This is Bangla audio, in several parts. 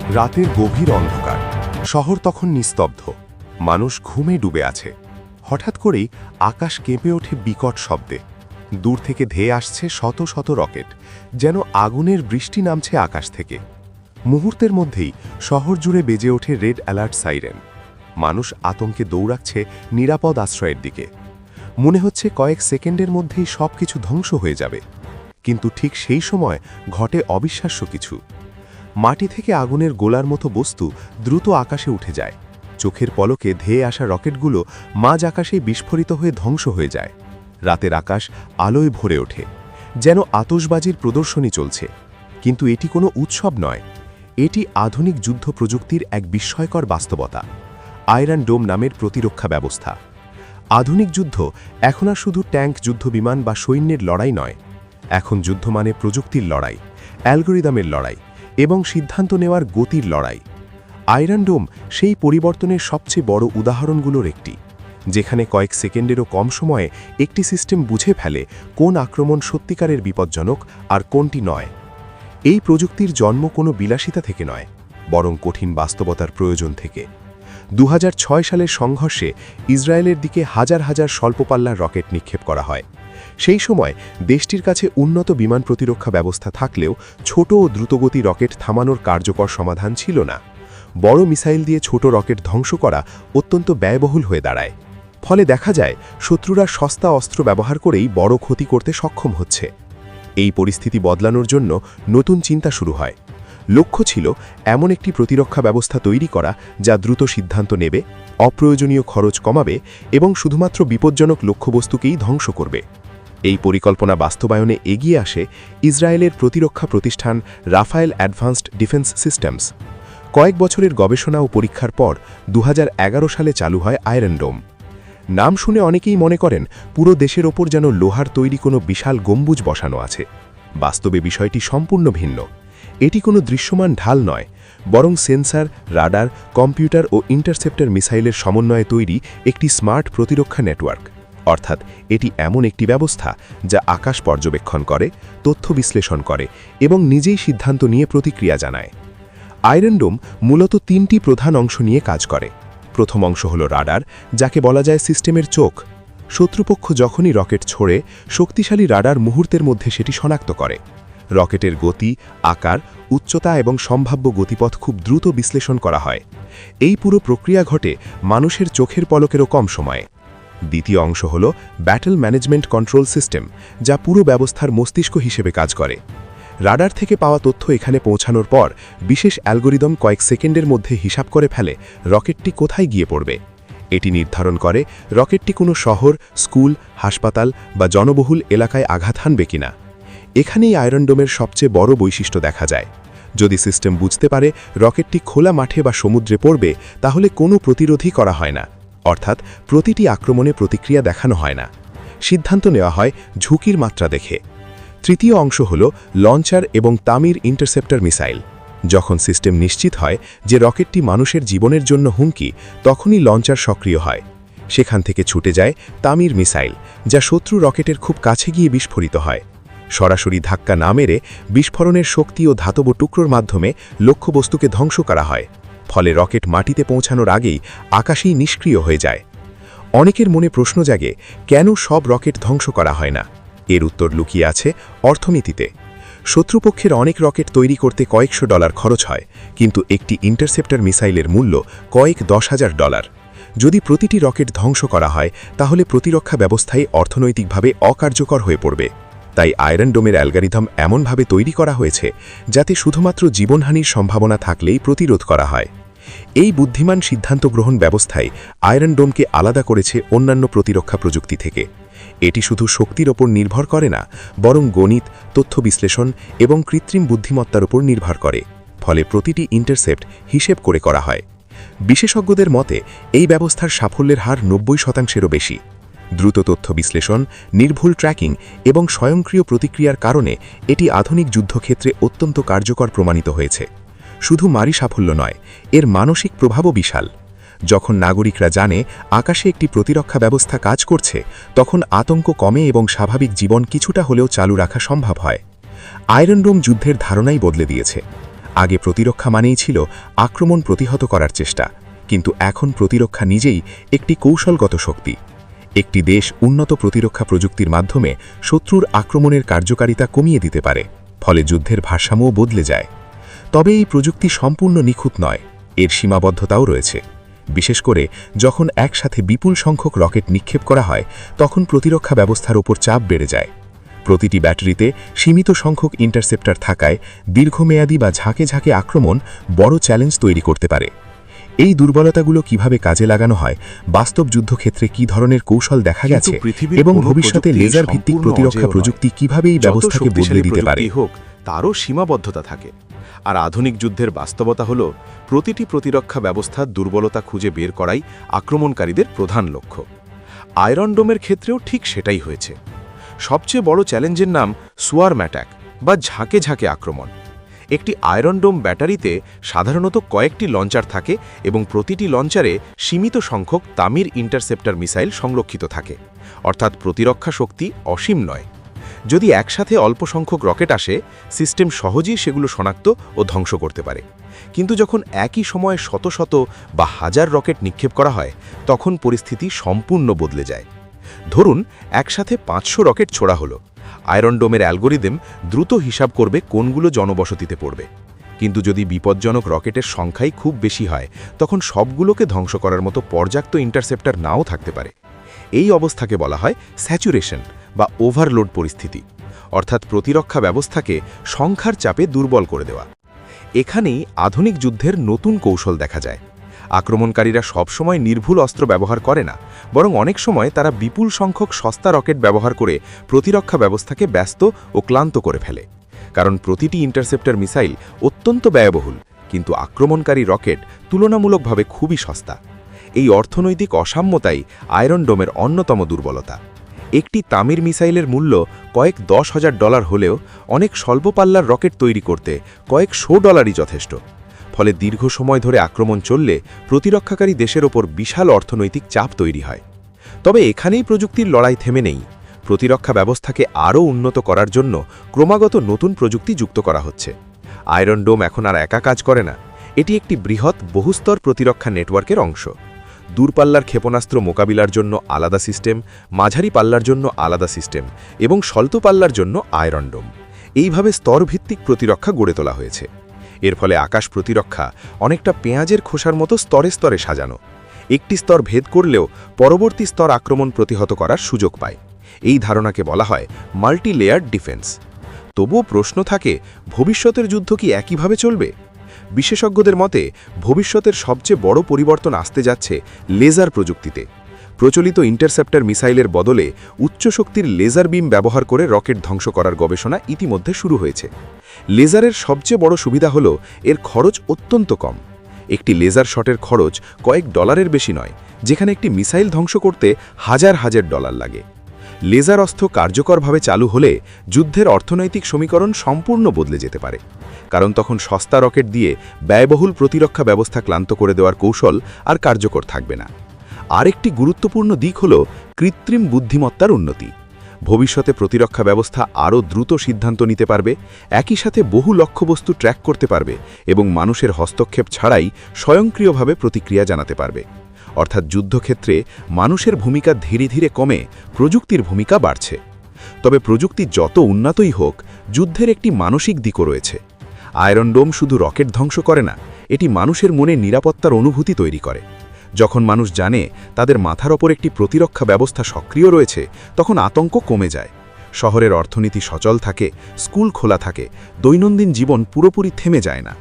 রাতের গভীর অন্ধকার, শহর তখন নিস্তব্ধ, মানুষ ঘুমে ডুবে আছে। হঠাৎ করেই আকাশ কেঁপে ওঠে বিকট শব্দে। দূর থেকে ধেয়ে আসছে শত শত রকেট, যেন আগুনের বৃষ্টি নামছে আকাশ থেকে। মুহূর্তের মধ্যেই শহর জুড়ে বেজে ওঠে রেড অ্যালার্ট সাইরেন। মানুষ আতঙ্কে দৌড়াচ্ছে নিরাপদ আশ্রয়ের দিকে। মনে হচ্ছে কয়েক সেকেন্ডের মধ্যেই সবকিছু ধ্বংস হয়ে যাবে। কিন্তু ঠিক সেই সময় ঘটে অবিশ্বাস্য কিছু। মাটি থেকে আগুনের গোলার মতো বস্তু দ্রুত আকাশে উঠে যায়। চোখের পলকে ধেয়ে আসা রকেটগুলো মাঝ আকাশে বিস্ফোরিত হয়ে ধ্বংস হয়ে যায়। রাতের আকাশ আলোয় ভরে ওঠে, যেন আতশবাজির প্রদর্শনী চলছে। কিন্তু এটি কোনো উৎসব নয়, এটি আধুনিক যুদ্ধ প্রযুক্তির এক বিস্ময়কর বাস্তবতা। আয়রন ডোম নামের প্রতিরক্ষা ব্যবস্থা। আধুনিক যুদ্ধ এখন আর শুধু ট্যাঙ্ক যুদ্ধবিমান বা সৈন্যের লড়াই নয়, এখন যুদ্ধ মানে প্রযুক্তির লড়াই, অ্যালগোরিদমের লড়াই এবং সিদ্ধান্ত নেওয়ার গতির লড়াই। আয়রন ডোম সেই পরিবর্তনের সবচেয়ে বড় উদাহরণগুলোর একটি, যেখানে কয়েক সেকেন্ডেরও কম সময়ে একটি সিস্টেম বুঝে ফেলে কোন আক্রমণ সত্যিকারের বিপজ্জনক আর কোনটি নয়। এই প্রযুক্তির জন্ম কোনো বিলাসিতা থেকে নয়, বরং কঠিন বাস্তবতার প্রয়োজন থেকে। 2006 সালের সংঘর্ষে ইসরায়েলের দিকে হাজার হাজার স্বল্পপাল্লার রকেট নিক্ষেপ করা হয়। সেই সময় দেশটির কাছে উন্নত বিমান প্রতিরক্ষা ব্যবস্থা থাকলেও ছোট ও দ্রুতগতি রকেট থামানোর কার্যকর সমাধান ছিল না। বড় মিসাইল দিয়ে ছোট রকেট ধ্বংস করা অত্যন্ত ব্যয়বহুল হয়ে দাঁড়ায়। ফলে দেখা যায় শত্রুরা সস্তা অস্ত্র ব্যবহার করেই বড় ক্ষতি করতে সক্ষম হচ্ছে। এই পরিস্থিতি বদলানোর জন্য নতুন চিন্তা শুরু হয়। লক্ষ্য ছিল এমন একটি প্রতিরক্ষা ব্যবস্থা তৈরি করা যা দ্রুত সিদ্ধান্ত নেবে, অপ্রয়োজনীয় খরচ কমাবে এবং শুধুমাত্র বিপজ্জনক লক্ষ্যবস্তুকেই ধ্বংস করবে। এই পরিকল্পনা বাস্তবায়নে এগিয়ে আসে ইসরায়েলের প্রতিরক্ষা প্রতিষ্ঠান রাফায়েল অ্যাডভান্সড ডিফেন্স সিস্টেমস। কয়েক বছরের গবেষণা ও পরীক্ষার পর 2011 সালে চালু হয় আয়রন ডোম। নাম শুনে অনেকেই মনে করেন পুরো দেশের ওপর যেন লোহার তৈরি কোনো বিশাল গম্বুজ বসানো আছে। বাস্তবে বিষয়টি সম্পূর্ণ ভিন্ন। এটি কোনো দৃশ্যমান ঢাল নয়, বরং সেন্সর, রাডার, কম্পিউটার ও ইন্টারসেপ্টর মিসাইলের সমন্বয়ে তৈরি একটি স্মার্ট প্রতিরক্ষা নেটওয়ার্ক। অর্থাৎ এটি এমন একটি ব্যবস্থা যা আকাশ পর্যবেক্ষণ করে, তথ্য বিশ্লেষণ করে এবং নিজেই সিদ্ধান্ত নিয়ে প্রতিক্রিয়া জানায়। আয়রন ডোম মূলত 3টি প্রধান অংশ নিয়ে কাজ করে। প্রথম অংশ হল রাডার, যাকে বলা যায় সিস্টেমের চোখ। শত্রুপক্ষ যখনই রকেট ছোড়ে, শক্তিশালী রাডার মুহূর্তের মধ্যে সেটি শনাক্ত করে। রকেটের গতি, আকার, উচ্চতা এবং সম্ভাব্য গতিপথ খুব দ্রুত বিশ্লেষণ করা হয়। এই পুরো প্রক্রিয়া ঘটে মানুষের চোখের পলকেরও কম সময়ে। দ্বিতীয় অংশ হল ব্যাটল ম্যানেজমেন্ট কন্ট্রোল সিস্টেম, যা পুরো ব্যবস্থার মস্তিষ্ক হিসেবে কাজ করে। রাডার থেকে পাওয়া তথ্য এখানে পৌঁছানোর পর বিশেষ অ্যালগোরিদম কয়েক সেকেন্ডের মধ্যে হিসাব করে ফেলে রকেটটি কোথায় গিয়ে পড়বে। এটি নির্ধারণ করে রকেটটি কোনো শহর, স্কুল, হাসপাতাল বা জনবহুল এলাকায় আঘাত হানবে কিনা। এখানেই আয়রন ডোমের সবচেয়ে বড় বৈশিষ্ট্য দেখা যায়। যদি সিস্টেম বুঝতে পারে রকেটটি খোলা মাঠে বা সমুদ্রে পড়বে, তাহলে কোনো প্রতিরোধই করা হয় না। অর্থাৎ প্রতিটি আক্রমণে প্রতিক্রিয়া দেখানো হয় না, সিদ্ধান্ত নেওয়া হয় ঝুঁকির মাত্রা দেখে। তৃতীয় অংশ হল লঞ্চার এবং তামির ইন্টারসেপ্টর মিসাইল। যখন সিস্টেম নিশ্চিত হয় যে রকেটটি মানুষের জীবনের জন্য হুমকি, তখনই লঞ্চার সক্রিয় হয়। সেখান থেকে ছুটে যায় তামির মিসাইল, যা শত্রু রকেটের খুব কাছে গিয়ে বিস্ফোরিত হয়। সরাসরি ধাক্কা না মেরে বিস্ফোরণের শক্তি ও ধাতব টুকরোর মাধ্যমে লক্ষ্যবস্তুকে ধ্বংস করা হয়। ফলে রকেট মাটিতে পৌঁছানোর আগেই আকাশেই নিষ্ক্রিয় হয়ে যায়। অনেকের মনে প্রশ্ন জাগে, কেন সব রকেট ধ্বংস করা হয় না? এর উত্তর লুকিয়ে আছে অর্থনীতিতে। শত্রুপক্ষের অনেক রকেট তৈরি করতে কয়েকশো ডলার খরচ হয়, কিন্তু একটি ইন্টারসেপ্টর মিসাইলের মূল্য কয়েক $10,000। যদি প্রতিটি রকেট ধ্বংস করা হয়, তাহলে প্রতিরক্ষা ব্যবস্থায় অর্থনৈতিকভাবে অকার্যকর হয়ে পড়বে। তাই আয়রন ডোমের অ্যালগরিদম এমনভাবে তৈরি করা হয়েছে যাতে শুধুমাত্র জীবনহানির সম্ভাবনা থাকলেই প্রতিরোধ করা হয়। এই বুদ্ধিমান সিদ্ধান্ত গ্রহণ ব্যবস্থায় আয়রন ডোমকে আলাদা করেছে অন্যান্য প্রতিরক্ষা প্রযুক্তি থেকে। এটি শুধু শক্তির ওপর নির্ভর করে না, বরং গণিত, তথ্য বিশ্লেষণ এবং কৃত্রিম বুদ্ধিমত্তার উপর নির্ভর করে। ফলে প্রতিটি ইন্টারসেপ্ট হিসেব করে করা হয়। বিশেষজ্ঞদের মতে এই ব্যবস্থার সাফল্যের হার 90%-এরও বেশি। দ্রুত তথ্য বিশ্লেষণ, নির্ভুল ট্র্যাকিং এবং স্বয়ংক্রিয় প্রতিক্রিয়ার কারণে এটি আধুনিক যুদ্ধক্ষেত্রে অত্যন্ত কার্যকর প্রমাণিত হয়েছে। শুধু মারি সাফল্য নয়, এর মানসিক প্রভাবও বিশাল। যখন নাগরিকরা জানে আকাশে একটি প্রতিরক্ষা ব্যবস্থা কাজ করছে, তখন আতঙ্ক কমে এবং স্বাভাবিক জীবন কিছুটা হলেও চালু রাখা সম্ভব হয়। আয়রন ডোম যুদ্ধের ধারণাই বদলে দিয়েছে। আগে প্রতিরক্ষা মানেই ছিল আক্রমণ প্রতিহত করার চেষ্টা, কিন্তু এখন প্রতিরক্ষা নিজেই একটি কৌশলগত শক্তি। একটি দেশ উন্নত প্রতিরক্ষা প্রযুক্তির মাধ্যমে শত্রুর আক্রমণের কার্যকারিতা কমিয়ে দিতে পারে, ফলে যুদ্ধের ভারসাম্যও বদলে যায়। তবে এই প্রযুক্তি সম্পূর্ণ নিখুঁত নয়, এর সীমাবদ্ধতাও রয়েছে। বিশেষ করে যখন একসাথে বিপুল সংখ্যক রকেট নিক্ষেপ করা হয়, তখন প্রতিরক্ষা ব্যবস্থার উপর চাপ বেড়ে যায়। প্রতিটি ব্যাটারিতে সীমিত সংখ্যক ইন্টারসেপ্টর থাকায় দীর্ঘমেয়াদী বা ঝাঁকে ঝাঁকে আক্রমণ বড় চ্যালেঞ্জ তৈরি করতে পারে। এই দুর্বলতাগুলো কিভাবে কাজে লাগানো হয়, বাস্তব যুদ্ধক্ষেত্রে কী ধরনের কৌশল দেখা গেছে এবং ভবিষ্যতে লেজার ভিত্তিক প্রতিরক্ষা প্রযুক্তি কিভাবে এই ব্যবস্থাকে বদলে দিতে পারে, তারও সীমাবদ্ধতা থাকে। আর আধুনিক যুদ্ধের বাস্তবতা হল প্রতিটি প্রতিরক্ষা ব্যবস্থার দুর্বলতা খুঁজে বের করাই আক্রমণকারীদের প্রধান লক্ষ্য। আয়রন ডোমের ক্ষেত্রেও ঠিক সেটাই হয়েছে। সবচেয়ে বড় চ্যালেঞ্জের নাম সোয়ার্ম অ্যাটাক বা ঝাঁকে ঝাঁকে আক্রমণ। একটি আয়রন ডোম ব্যাটারিতে সাধারণত কয়েকটি লঞ্চার থাকে এবং প্রতিটি লঞ্চারে সীমিত সংখ্যক তামির ইন্টারসেপ্টর মিসাইল সংরক্ষিত থাকে, অর্থাৎ প্রতিরক্ষা শক্তি অসীম নয়। যদি একসাথে অল্প সংখ্যক রকেট আসে, সিস্টেম সহজেই সেগুলো শনাক্ত ও ধ্বংস করতে পারে। কিন্তু যখন একই সময়ে শত শত বা হাজার রকেট নিক্ষেপ করা হয়, তখন পরিস্থিতি সম্পূর্ণ বদলে যায়। ধরুন একসাথে 500 রকেট ছোড়া হলো। আয়রন ডোমের অ্যালগোরিদম দ্রুত হিসাব করবে কোনগুলো জনবসতিতে পড়বে। কিন্তু যদি বিপজ্জনক রকেটের সংখ্যাই খুব বেশি হয়, তখন সবগুলোকে ধ্বংস করার মতো পর্যাপ্ত ইন্টারসেপ্টর নাও থাকতে পারে। এই অবস্থাকে বলা হয় স্যাচুরেশন বা ওভারলোড পরিস্থিতি, অর্থাৎ প্রতিরক্ষা ব্যবস্থাকে সংখ্যার চাপে দুর্বল করে দেওয়া। এখানেই আধুনিক যুদ্ধের নতুন কৌশল দেখা যায়। আক্রমণকারীরা সবসময় নির্ভুল অস্ত্র ব্যবহার করে না, বরং অনেক সময় তারা বিপুল সংখ্যক সস্তা রকেট ব্যবহার করে প্রতিরক্ষা ব্যবস্থাকে ব্যস্ত ও ক্লান্ত করে ফেলে। কারণ প্রতিটি ইন্টারসেপ্টর মিসাইল অত্যন্ত ব্যয়বহুল, কিন্তু আক্রমণকারী রকেট তুলনামূলকভাবে খুবই সস্তা। এই অর্থনৈতিক অসাম্যতাই আয়রন ডোমের অন্যতম দুর্বলতা। একটি তামির মিসাইলের মূল্য কয়েক $10,000 হলেও অনেক স্বল্প পাল্লার রকেট তৈরি করতে কয়েক $100 যথেষ্ট। ফলে দীর্ঘ সময় ধরে আক্রমণ চললে প্রতিরক্ষাকারী দেশের ওপর বিশাল অর্থনৈতিক চাপ তৈরি হয়। তবে এখানেই প্রযুক্তির লড়াই থেমে নেই। প্রতিরক্ষা ব্যবস্থাকে আরও উন্নত করার জন্য ক্রমাগত নতুন প্রযুক্তি যুক্ত করা হচ্ছে। আয়রন ডোম এখন আর একা কাজ করে না, এটি একটি বৃহৎ বহুস্তর প্রতিরক্ষা নেটওয়ার্কের অংশ। দূরপাল্লার ক্ষেপণাস্ত্র মোকাবিলার জন্য আলাদা সিস্টেম, মাঝারি পাল্লার জন্য আলাদা সিস্টেম এবং স্বল্প পাল্লার জন্য আয়রন ডোম। এইভাবে স্তরভিত্তিক প্রতিরক্ষা গড়ে তোলা হয়েছে। এর ফলে আকাশ প্রতিরক্ষা অনেকটা পেঁয়াজের খোসার মতো স্তরে স্তরে সাজানো। একটি স্তর ভেদ করলেও পরবর্তী স্তর আক্রমণ প্রতিহত করার সুযোগ পায়। এই ধারণাকে বলা হয় মাল্টি লেয়ার্ড ডিফেন্স। তবুও প্রশ্ন থাকে, ভবিষ্যতের যুদ্ধ কি একইভাবে চলবে? বিশেষজ্ঞদের মতে ভবিষ্যতের সবচেয়ে বড় পরিবর্তন আসতে যাচ্ছে লেজার প্রযুক্তিতে। প্রচলিত ইন্টারসেপ্টর মিসাইলের বদলে উচ্চ শক্তির লেজার বিম ব্যবহার করে রকেট ধ্বংস করার গবেষণা ইতিমধ্যে শুরু হয়েছে। লেজারের সবচেয়ে বড় সুবিধা হল এর খরচ অত্যন্ত কম। একটি লেজার শটের খরচ কয়েক ডলারের বেশি নয়, যেখানে একটি মিসাইল ধ্বংস করতে হাজার হাজার ডলার লাগে। লেজার অস্ত্র কার্যকরভাবে চালু হলে যুদ্ধের অর্থনৈতিক সমীকরণ সম্পূর্ণ বদলে যেতে পারে। কারণ তখন সস্তা রকেট দিয়ে ব্যয়বহুল প্রতিরক্ষা ব্যবস্থা ক্লান্ত করে দেওয়ার কৌশল আর কার্যকর থাকবে না। আরেকটি গুরুত্বপূর্ণ দিক হল কৃত্রিম বুদ্ধিমত্তার উন্নতি। ভবিষ্যতে প্রতিরক্ষা ব্যবস্থা আরও দ্রুত সিদ্ধান্ত নিতে পারবে, একই সাথে বহু লক্ষ্যবস্তু ট্র্যাক করতে পারবে এবং মানুষের হস্তক্ষেপ ছাড়াই স্বয়ংক্রিয়ভাবে প্রতিক্রিয়া জানাতে পারবে। অর্থাৎ যুদ্ধক্ষেত্রে মানুষের ভূমিকা ধীরে ধীরে কমে প্রযুক্তির ভূমিকা বাড়ছে। তবে প্রযুক্তি যত উন্নতই হোক, যুদ্ধের একটি মানসিক দিকও রয়েছে। আয়রন ডোম শুধু রকেট ধ্বংস করে না, এটি মানুষের মনে নিরাপত্তার অনুভূতি তৈরি করে। যখন মানুষ জানে তাদের মাথার ওপর একটি প্রতিরক্ষা ব্যবস্থা সক্রিয় রয়েছে, তখন আতঙ্ক কমে যায়। শহরের অর্থনীতি সচল থাকে, স্কুল খোলা থাকে, দৈনন্দিন জীবন পুরোপুরি থেমে যায় না।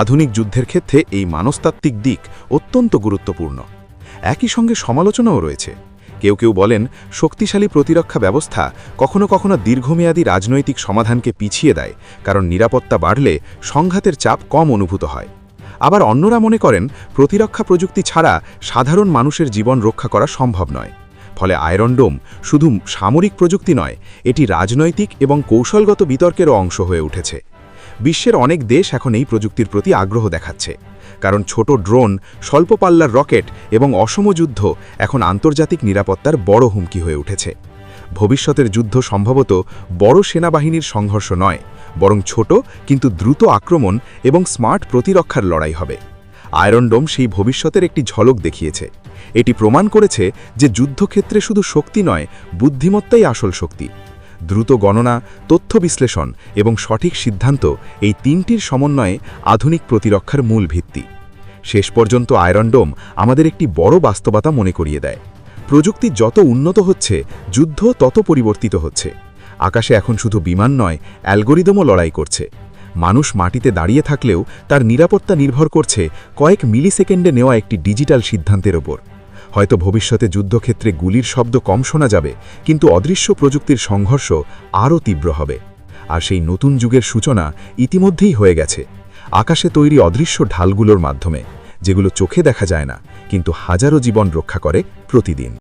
আধুনিক যুদ্ধের ক্ষেত্রে এই মনস্তাত্ত্বিক দিক অত্যন্ত গুরুত্বপূর্ণ। একই সঙ্গে সমালোচনাও রয়েছে। কেউ কেউ বলেন শক্তিশালী প্রতিরক্ষা ব্যবস্থা কখনো কখনো দীর্ঘমেয়াদী রাজনৈতিক সমাধানকে পিছিয়ে দেয়, কারণ নিরাপত্তা বাড়লে সংঘাতের চাপ কম অনুভূত হয়। আবার অন্যরা মনে করেন প্রতিরক্ষা প্রযুক্তি ছাড়া সাধারণ মানুষের জীবন রক্ষা করা সম্ভব নয়। ফলে আয়রন ডোম শুধু সামরিক প্রযুক্তি নয়, এটি রাজনৈতিক এবং কৌশলগত বিতর্কেরও অংশ হয়ে উঠেছে। বিশ্বের অনেক দেশ এখন এই প্রযুক্তির প্রতি আগ্রহ দেখাচ্ছে, কারণ ছোট ড্রোন, স্বল্প পাল্লার রকেট এবং অসম যুদ্ধ এখন আন্তর্জাতিক নিরাপত্তার বড় হুমকি হয়ে উঠেছে। ভবিষ্যতের যুদ্ধ সম্ভবত বড় সেনাবাহিনীর সংঘর্ষ নয়, বরং ছোট কিন্তু দ্রুত আক্রমণ এবং স্মার্ট প্রতিরক্ষার লড়াই হবে। আয়রন ডোম সেই ভবিষ্যতের একটি ঝলক দেখিয়েছে। এটি প্রমাণ করেছে যে যুদ্ধক্ষেত্রে শুধু শক্তি নয়, বুদ্ধিমত্তাই আসল শক্তি। দ্রুত গণনা, তথ্য বিশ্লেষণ এবং সঠিক সিদ্ধান্ত, এই তিনটির সমন্বয়ে আধুনিক প্রতিরক্ষার মূল ভিত্তি। শেষ পর্যন্ত আয়রন ডোম আমাদের একটি বড় বাস্তবতা মনে করিয়ে দেয়। প্রযুক্তি যত উন্নত হচ্ছে, যুদ্ধ তত পরিবর্তিত হচ্ছে। আকাশে এখন শুধু বিমান নয়, অ্যালগোরিদমও লড়াই করছে। মানুষ মাটিতে দাঁড়িয়ে থাকলেও তার নিরাপত্তা নির্ভর করছে কয়েক মিলিসেকেন্ডে নেওয়া একটি ডিজিটাল সিদ্ধান্তের ওপর। হয়তো ভবিষ্যতে যুদ্ধক্ষেত্রে গুলির শব্দ কম শোনা যাবে, কিন্তু অদৃশ্য প্রযুক্তির সংঘর্ষ আরও তীব্র হবে। আর সেই নতুন যুগের সূচনা ইতিমধ্যেই হয়ে গেছে, আকাশে তৈরি অদৃশ্য ঢালগুলোর মাধ্যমে, যেগুলো চোখে দেখা যায় না, কিন্তু হাজারো জীবন রক্ষা করে প্রতিদিন।